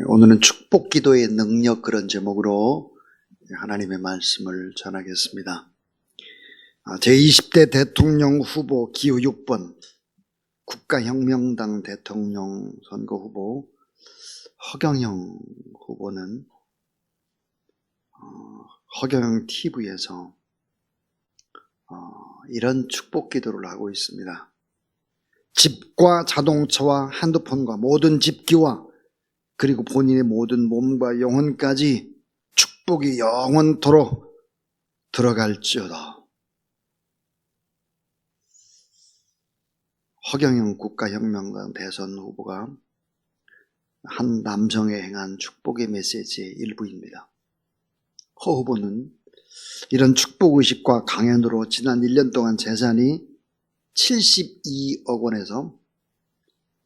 오늘은 축복 기도의 능력, 그런 제목으로 하나님의 말씀을 전하겠습니다. 제20대 대통령 후보 기호 6번 국가혁명당 대통령 선거 후보 허경영 후보는 허경영 TV에서 이런 축복 기도를 하고 있습니다. 집과 자동차와 핸드폰과 모든 집기와 그리고 본인의 모든 몸과 영혼까지 축복이 영원토록 들어갈지어다. 허경영 국가혁명당 대선 후보가 한 남성에 행한 축복의 메시지의 일부입니다. 허 후보는 이런 축복의식과 강연으로 지난 1년 동안 재산이 72억 원에서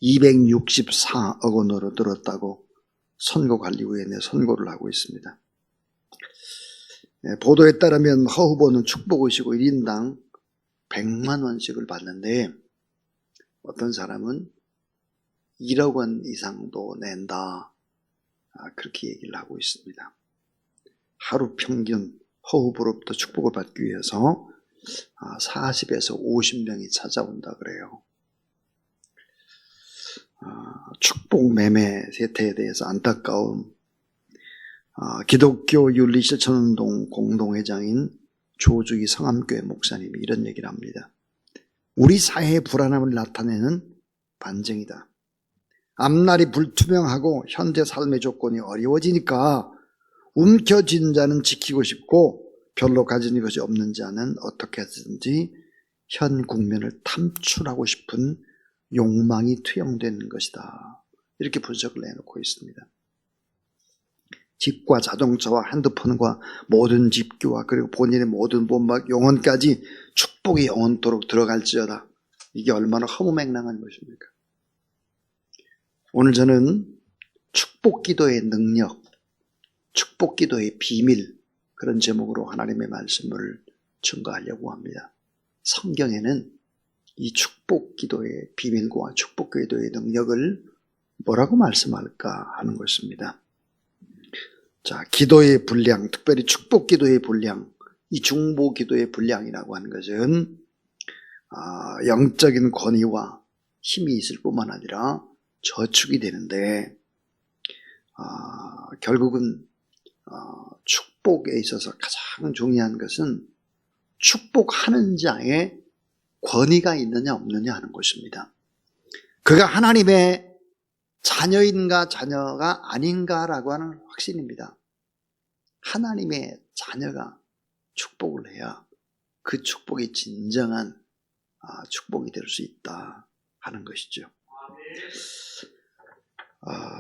264억 원으로 늘었다고 선거관리위원회에 선고를 하고 있습니다. 보도에 따르면 허 후보는 축복의식으로 1인당 100만 원씩을 받는데 어떤 사람은 1억 원 이상도 낸다, 그렇게 얘기를 하고 있습니다. 하루 평균 허 후보로부터 축복을 받기 위해서 40에서 50명이 찾아온다 그래요. 축복 매매 세태에 대해서 안타까움, 기독교 윤리실천운동 공동회장인 조주기 성암교회 목사님이 이런 얘기를 합니다. 우리 사회의 불안함을 나타내는 반증이다. 앞날이 불투명하고 현재 삶의 조건이 어려워지니까 움켜쥔 자는 지키고 싶고 별로 가진 것이 없는 자는 어떻게 하든지 현 국면을 탐출하고 싶은 욕망이 투영되는 것이다. 이렇게 분석을 내놓고 있습니다. 집과 자동차와 핸드폰과 모든 집기와 그리고 본인의 모든 몸과 영혼까지 축복이 영원토록 들어갈지어다. 이게 얼마나 허무맹랑한 것입니까? 오늘 저는 축복 기도의 능력, 축복 기도의 비밀, 그런 제목으로 하나님의 말씀을 증거하려고 합니다. 성경에는 이 축복 기도의 비밀과 축복 기도의 능력을 뭐라고 말씀할까 하는 것입니다. 자, 기도의 분량, 특별히 축복 기도의 분량, 이 중보 기도의 분량이라고 하는 것은 영적인 권위와 힘이 있을 뿐만 아니라 저축이 되는데 결국은 축복에 있어서 가장 중요한 것은 축복하는 자의 권위가 있느냐 없느냐 하는 것입니다. 그가 하나님의 자녀인가 자녀가 아닌가라고 하는 확신입니다. 하나님의 자녀가 축복을 해야 그 축복이 진정한 축복이 될 수 있다 하는 것이죠.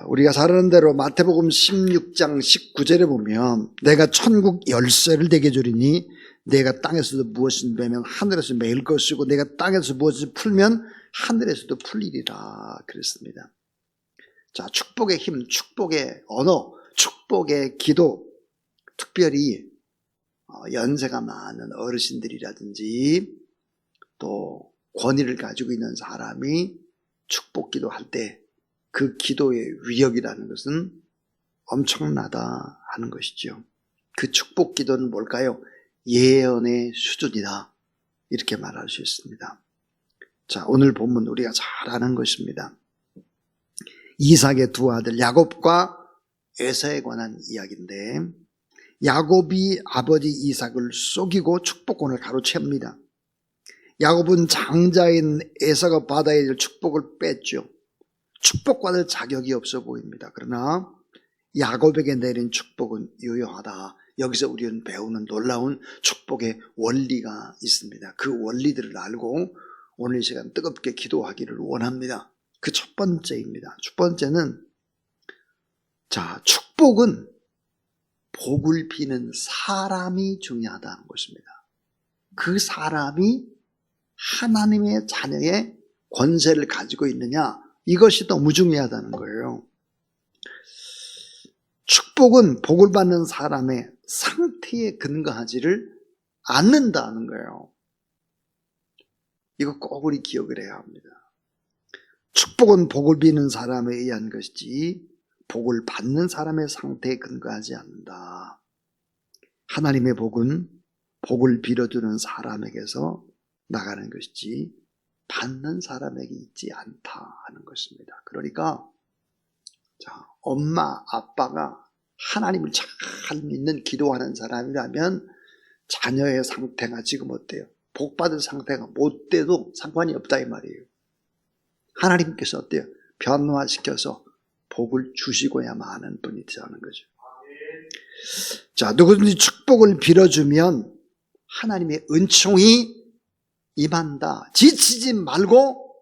우리가 잘 아는 대로 마태복음 16장 19절에 보면 내가 천국 열쇠를 내게 주리니 내가 땅에서도 무엇을 매면 하늘에서 매일 것이고 내가 땅에서 무엇을 풀면 하늘에서도 풀리리라 그랬습니다. 자, 축복의 힘, 축복의 언어, 축복의 기도, 특별히 연세가 많은 어르신들이라든지 또 권위를 가지고 있는 사람이 축복 기도할 때 그 기도의 위력이라는 것은 엄청나다 하는 것이죠. 그 축복 기도는 뭘까요? 예언의 수준이다, 이렇게 말할 수 있습니다. 자, 오늘 본문 우리가 잘 아는 것입니다. 이삭의 두 아들 야곱과 에사에 관한 이야기인데, 야곱이 아버지 이삭을 속이고 축복권을 가로챕니다. 야곱은 장자인 에사가 받아야 될 축복을 뺐죠. 축복받을 자격이 없어 보입니다. 그러나 야곱에게 내린 축복은 유효하다. 여기서 우리는 배우는 놀라운 축복의 원리가 있습니다. 그 원리들을 알고 오늘 이 시간 뜨겁게 기도하기를 원합니다. 그 첫 번째입니다. 첫 번째는, 자, 축복은 복을 비는 사람이 중요하다는 것입니다. 그 사람이 하나님의 자녀의 권세를 가지고 있느냐, 이것이 너무 중요하다는 거예요. 축복은 복을 받는 사람의 상태에 근거하지를 않는다는 거예요. 이거 꼭 우리 기억을 해야 합니다. 축복은 복을 비는 사람에 의한 것이지 복을 받는 사람의 상태에 근거하지 않는다. 하나님의 복은 복을 빌어주는 사람에게서 나가는 것이지 받는 사람에게 있지 않다 하는 것입니다. 그러니까 엄마, 아빠가 하나님을 잘 믿는 기도하는 사람이라면 자녀의 상태가 지금 어때요? 복받은 상태가 못 돼도 상관이 없다 이 말이에요. 하나님께서 어때요? 변화시켜서 복을 주시고야만 하는 분이라는 거죠. 자, 누구든지 축복을 빌어주면 하나님의 은총이 임한다. 지치지 말고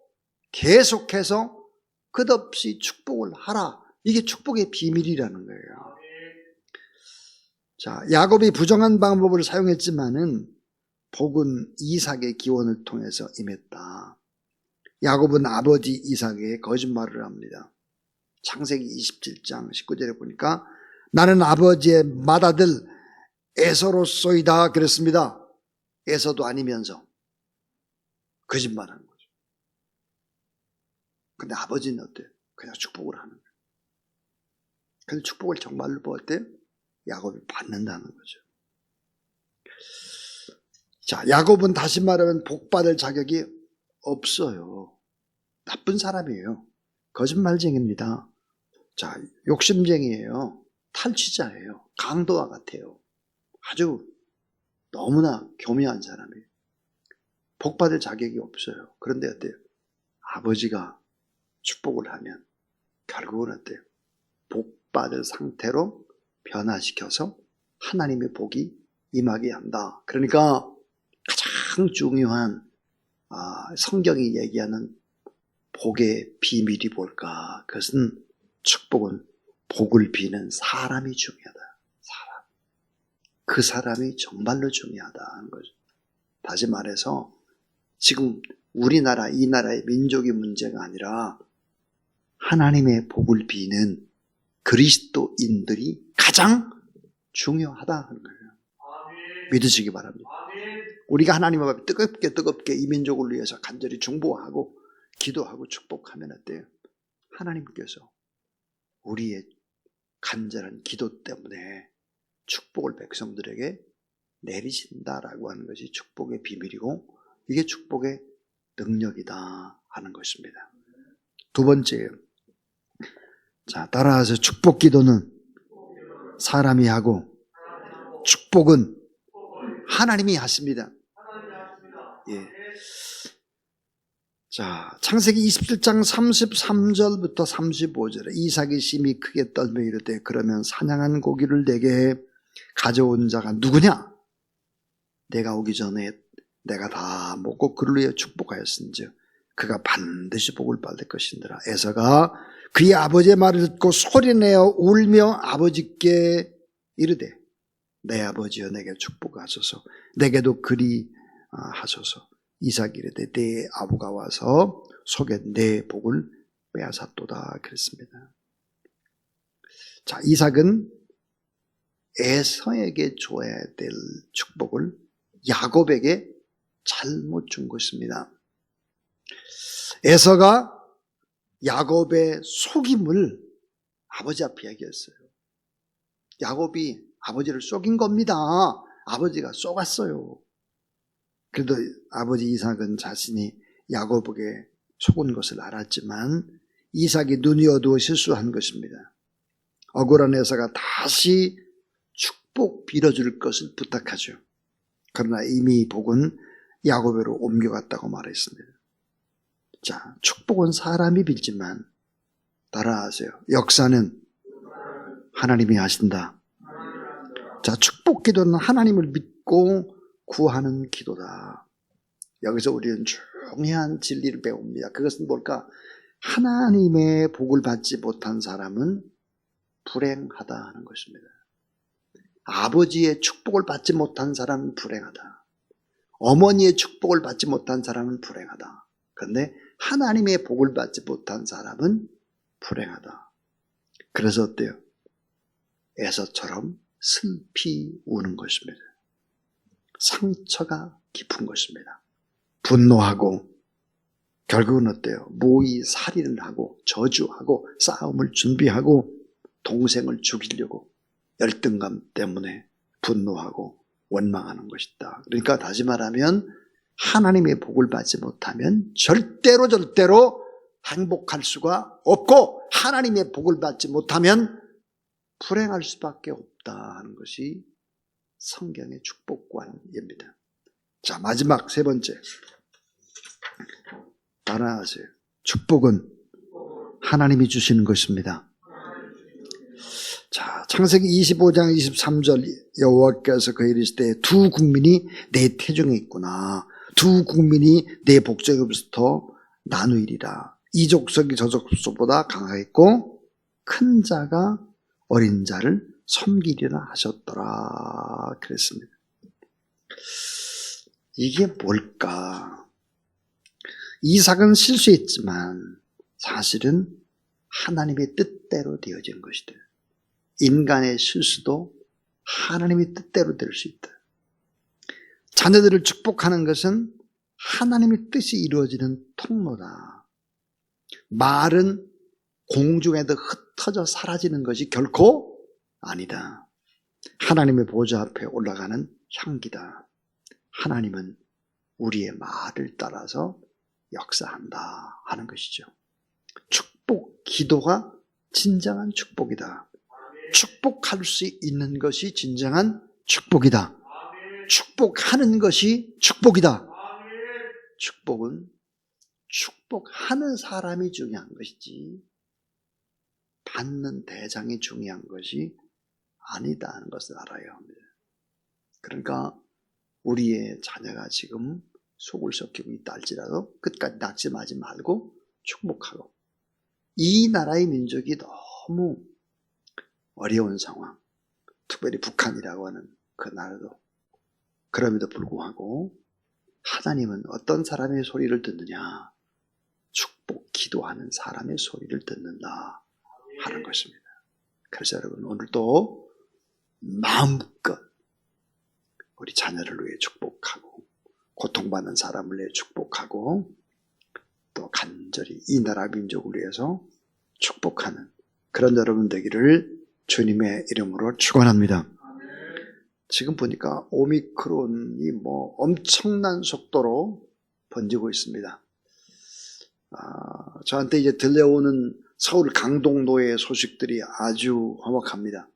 계속해서 끝없이 축복을 하라. 이게 축복의 비밀이라는 거예요. 자, 야곱이 부정한 방법을 사용했지만은 복은 이삭의 기원을 통해서 임했다. 야곱은 아버지 이삭에게 거짓말을 합니다. 창세기 27장 19절에 보니까 나는 아버지의 맏아들 에서로소이다 그랬습니다. 에서도 아니면서 거짓말하는 거죠. 근데 아버지는 어때요? 그냥 축복을 하는 거예요. 근데 축복을 정말로 어때요? 야곱이 받는다는 거죠. 자, 야곱은 다시 말하면 복받을 자격이 없어요. 나쁜 사람이에요. 거짓말쟁이입니다. 자, 욕심쟁이에요. 탈취자예요. 강도와 같아요. 아주 너무나 교묘한 사람이에요. 복받을 자격이 없어요. 그런데 어때요? 아버지가 축복을 하면 결국은 어때요? 복받을 상태로 변화시켜서 하나님의 복이 임하게 한다. 그러니까 가장 중요한 성경이 얘기하는 복의 비밀이 뭘까? 그것은 축복은 복을 비는 사람이 중요하다. 사람. 그 사람이 정말로 중요하다는 거죠. 다시 말해서 지금 우리나라, 이 나라의 민족의 문제가 아니라 하나님의 복을 비는 그리스도인들이 가장 중요하다는 거예요. 믿으시기 바랍니다. 우리가 하나님 앞에 뜨겁게 이 민족을 위해서 간절히 중보하고 기도하고 축복하면 어때요? 하나님께서 우리의 간절한 기도 때문에 축복을 백성들에게 내리신다라고 하는 것이 축복의 비밀이고 이게 축복의 능력이다 하는 것입니다. 두 번째예요. 자, 따라서 축복 기도는 사람이 하고 축복은 하나님이 하십니다. 예. 자, 창세기 27장 33절부터 35절에 이삭이 심히 크게 떨며 이르되 그러면 사냥한 고기를 내게 가져온 자가 누구냐? 내가 오기 전에 내가 다 먹고 그를 위해 축복하였은즉 그가 반드시 복을 받을 것이니라. 에서가 그의 아버지의 말을 듣고 소리내어 울며 아버지께 이르되 내 아버지여 내게 축복하소서 내게도 그리 하소서. 이삭이 이르되 내 아부가 와서 속에 내 복을 빼앗았도다 그랬습니다. 자, 이삭은 에서에게 줘야 될 축복을 야곱에게 잘못 준 것입니다. 에서가 야곱의 속임을 아버지 앞에 얘기했어요. 야곱이 아버지를 속인 겁니다. 아버지가 속았어요. 그래도 아버지 이삭은 자신이 야곱에게 속은 것을 알았지만 이삭이 눈이 어두워 실수한 것입니다. 억울한 에서가 다시 축복 빌어줄 것을 부탁하죠. 그러나 이미 복은 야곱으로 옮겨갔다고 말했습니다. 자, 축복은 사람이 빌지만 따라하세요. 역사는 하나님이 하신다. 자, 축복 기도는 하나님을 믿고 구하는 기도다. 여기서 우리는 중요한 진리를 배웁니다. 그것은 뭘까? 하나님의 복을 받지 못한 사람은 불행하다 하는 것입니다. 아버지의 축복을 받지 못한 사람은 불행하다. 어머니의 축복을 받지 못한 사람은 불행하다. 그런데 하나님의 복을 받지 못한 사람은 불행하다. 그래서 어때요? 에서처럼 슬피 우는 것입니다. 상처가 깊은 것입니다. 분노하고 결국은 어때요? 모의 살인을 하고 저주하고 싸움을 준비하고 동생을 죽이려고 열등감 때문에 분노하고 원망하는 것이다. 그러니까 다시 말하면 하나님의 복을 받지 못하면 절대로 행복할 수가 없고, 하나님의 복을 받지 못하면 불행할 수밖에 없다 하는 것이 성경의 축복관입니다. 자, 마지막 세 번째. 따라하세요. 축복은 하나님이 주시는 것입니다. 자, 창세기 25장 23절 여호와께서 그에게 이르시되 두 국민이 내 태중에 있구나. 두 국민이 내 복적에서부터 나누이리라. 이 족속이 저 족속보다 강하겠고 큰 자가 어린 자를 섬기리라 하셨더라 그랬습니다. 이게 뭘까? 이삭은 실수했지만 사실은 하나님의 뜻대로 되어진 것이다. 인간의 실수도 하나님의 뜻대로 될 수 있다. 자녀들을 축복하는 것은 하나님의 뜻이 이루어지는 통로다. 말은 공중에도 흩어져 사라지는 것이 결코 아니다. 하나님의 보좌 앞에 올라가는 향기다. 하나님은 우리의 말을 따라서 역사한다 하는 것이죠. 축복, 기도가 진정한 축복이다. 축복할 수 있는 것이 진정한 축복이다. 축복하는 것이 축복이다. 축복은 축복하는 사람이 중요한 것이지 받는 대상이 중요한 것이 아니다 하는 것을 알아야 합니다. 그러니까 우리의 자녀가 지금 속을 썩히고 있다 할지라도 끝까지 낙심하지 말고 축복하고, 이 나라의 민족이 너무 어려운 상황, 특별히 북한이라고 하는 그 나라도 그럼에도 불구하고 하나님은 어떤 사람의 소리를 듣느냐? 축복, 기도하는 사람의 소리를 듣는다 하는 것입니다. 그래서 여러분, 오늘도 마음껏 우리 자녀를 위해 축복하고 고통받는 사람을 위해 축복하고 또 간절히 이 나라 민족을 위해서 축복하는 그런 여러분 되기를 주님의 이름으로 축원합니다. 지금 보니까 오미크론이 엄청난 속도로 번지고 있습니다. 저한테 이제 들려오는 서울 강동도의 소식들이 아주 험악합니다.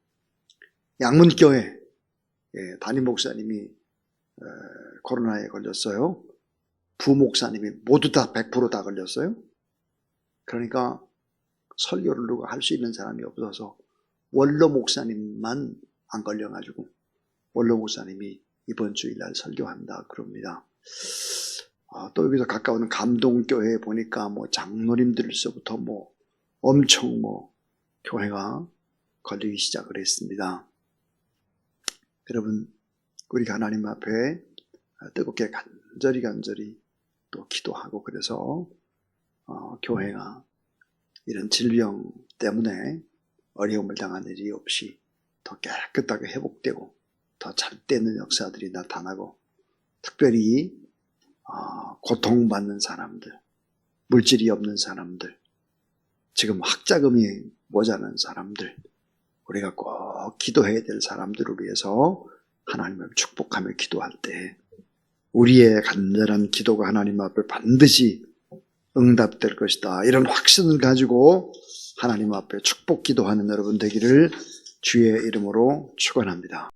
양문교회 담임 목사님이 코로나에 걸렸어요. 부목사님이 모두 다 100% 다 걸렸어요. 그러니까 설교를 누가 할 수 있는 사람이 없어서 원로 목사님만 안 걸려가지고 원로 목사님이 이번 주일날 설교한다 그럽니다. 또 여기서 가까운 감동교회에 보니까 장로님들서부터 엄청 교회가 걸리기 시작을 했습니다. 여러분, 우리가 하나님 앞에 뜨겁게 간절히 또 기도하고, 그래서 교회가 이런 질병 때문에 어려움을 당하는 일이 없이 더 깨끗하게 회복되고 더 잘 되는 역사들이 나타나고, 특별히 고통받는 사람들, 물질이 없는 사람들, 지금 학자금이 모자란 사람들, 우리가 꼭 기도해야 될 사람들을 위해서 하나님을 축복하며 기도할 때 우리의 간절한 기도가 하나님 앞에 반드시 응답될 것이다, 이런 확신을 가지고 하나님 앞에 축복 기도하는 여러분 되기를 주의 이름으로 축원합니다.